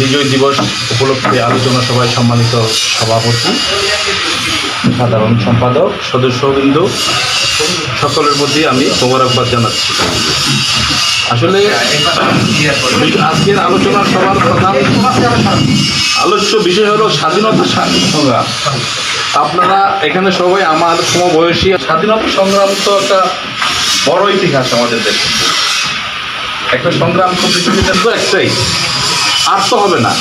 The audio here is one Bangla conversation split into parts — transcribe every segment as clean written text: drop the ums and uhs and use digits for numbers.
বিজয় দিবস উপলক্ষে আলোচনা সভায় সম্মানিত সভাপতি, সাধারণ সম্পাদক, সদস্যবৃন্দ সকলের প্রতি আমি মোবারকবাদ জানাচ্ছি। আসলে আজকের আলোচনা সভার প্রধান আলোচ্য বিষয় হলো স্বাধীনতা সংগ্রাম। আপনারা এখানে সবাই আমার সমবয়সী। স্বাধীনতা সংগ্রাম তো একটা বড় ইতিহাস আমাদের দেশে। একটা সংগ্রাম তো পৃথিবীতে তো একটাই, আর তো হবে না।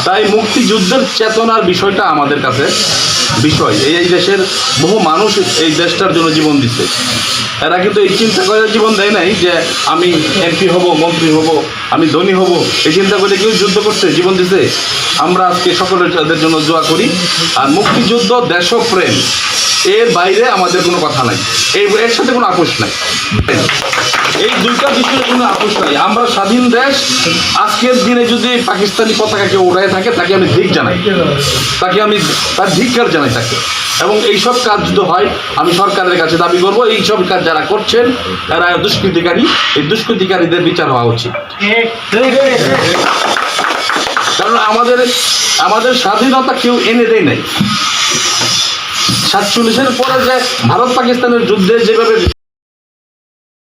তাই মুক্তিযুদ্ধের চেতনার বিষয়টা আমাদের কাছে বিষয়। এই দেশের বহু মানুষ এই দেশটার জন্য জীবন দিচ্ছে। এরা কিন্তু এই চিন্তা করে জীবন দেয় নাই যে আমি এমপি হব, মন্ত্রী হব, আমি ধনী হব। এই চিন্তা করে কেউ যুদ্ধ করছে, জীবন দিছে। আমরা আজকে সকলের তাদের জন্য দোয়া করি। আর মুক্তিযুদ্ধ, দেশপ্রেম, এর বাইরে আমাদের কোনো কথা নাই, এর সাথে কোনো আপোষ নাই। এই দুইটা বিষয়ের কোনো আপোষ নাই। আমরা স্বাধীন দেশ। আজকের দিনে যদি পাকিস্তানি পতাকা কেউ উড়ায় থাকে, তাকে আমি ধিক জানাই, তাকে আমি তার ধিক্কার জানাই তাকে। এবং এইসব কাজ যদি হয়, আমি সরকারের কাছে দাবি করব, এইসব কাজ যারা করছেন এরা দুষ্কৃতিকারী। এই দুষ্কৃতিকারীদের বিচার হওয়া উচিত। কারণ আমাদের স্বাধীনতা কেউ এনে দেয় নাই। 47-এর পরে যে ভারত পাকিস্তানের যুদ্ধে যেভাবে